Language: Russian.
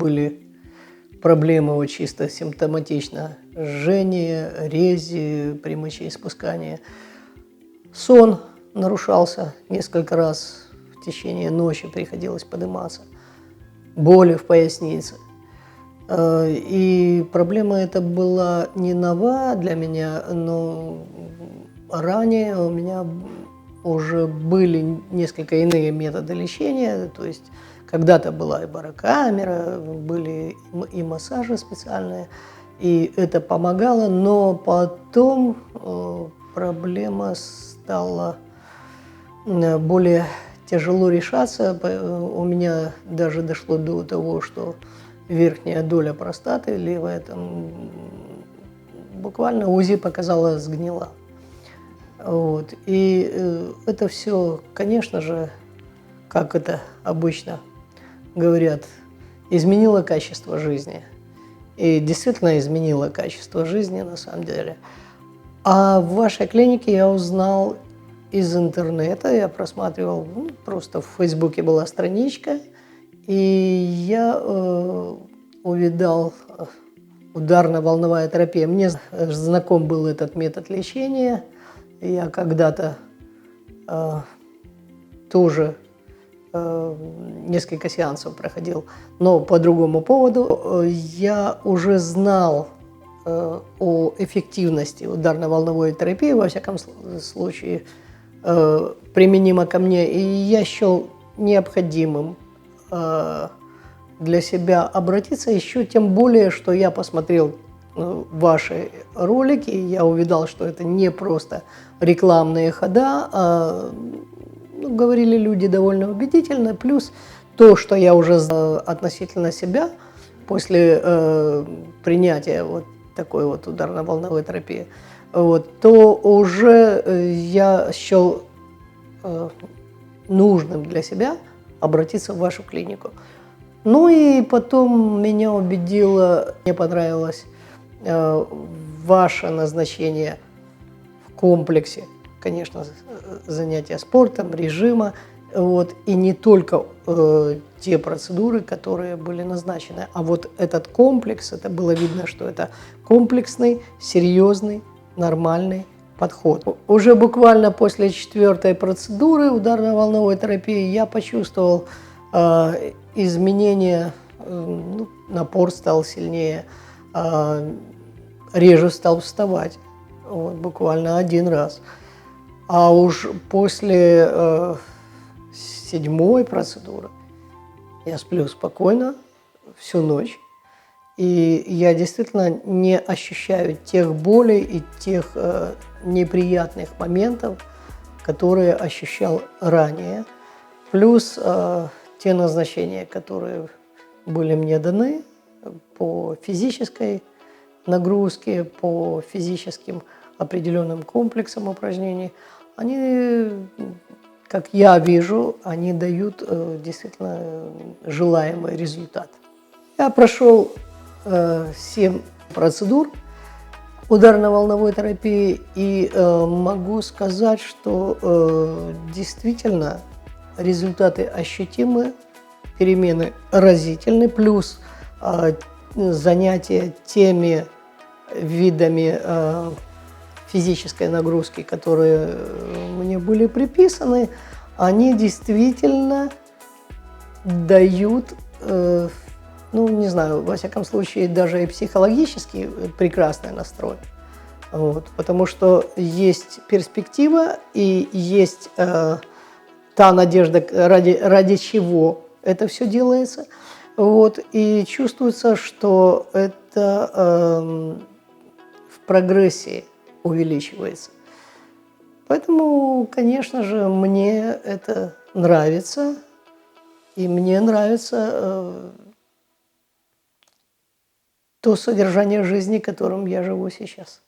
были проблемы вот чисто симптоматично. Жжение, рези при мочеиспускании. Сон нарушался несколько раз в течение ночи, приходилось подниматься. Боли в пояснице. И проблема эта была не нова для меня, но ранее у меня уже были несколько иные методы лечения. То есть когда-то была и барокамера, были и массажи специальные, и это помогало, но потом проблема стала более тяжело решаться. У меня даже дошло до того, что верхняя доля простаты, левая, там буквально УЗИ показала, сгнила. Вот. И это все, конечно же, как это обычно говорят, изменило качество жизни. И действительно изменило качество жизни на самом деле. А в вашей клинике я узнал из интернета, я просматривал, просто в Фейсбуке была страничка, и я увидал ударно-волновая терапия. Мне знаком был этот метод лечения. Я когда-то тоже несколько сеансов проходил, но по другому поводу. Я уже знал о эффективности ударно-волновой терапии, во всяком случае, применимо ко мне, и я счел необходимым для себя обратиться, еще тем более, что я посмотрел ваши ролики, я увидал, что это не просто рекламные хода, а говорили люди довольно убедительно, плюс то, что я уже относительно себя после принятия вот такой вот ударно-волновой терапии, вот, то уже я счел нужным для себя обратиться в вашу клинику. Ну и потом меня убедило, мне понравилось ваше назначение в комплексе, конечно, занятия спортом, режима, вот, и не только те процедуры, которые были назначены, а вот этот комплекс, это было видно, что это комплексный, серьезный, нормальный подход. Уже буквально после 4-й процедуры ударно-волновой терапии я почувствовал изменения, напор стал сильнее, реже стал вставать, вот, буквально 1 раз. А уж после 7-й процедуры я сплю спокойно всю ночь, и я действительно не ощущаю тех болей и тех неприятных моментов, которые ощущал ранее. Плюс те назначения, которые были мне даны по физической нагрузке, по физическим определенным комплексам упражнений, они, как я вижу, они дают действительно желаемый результат. Я прошел 7 процедур ударно-волновой терапии и могу сказать, что действительно результаты ощутимы, перемены разительны, плюс занятия теми видами физической нагрузки, которые мне были приписаны, они действительно дают, не знаю, во всяком случае, даже и психологически прекрасный настрой. Вот, потому что есть перспектива и есть та надежда, ради чего это все делается. Вот, и чувствуется, что это в прогрессии увеличивается. Поэтому, конечно же, мне это нравится, и мне нравится то содержание жизни, которым я живу сейчас.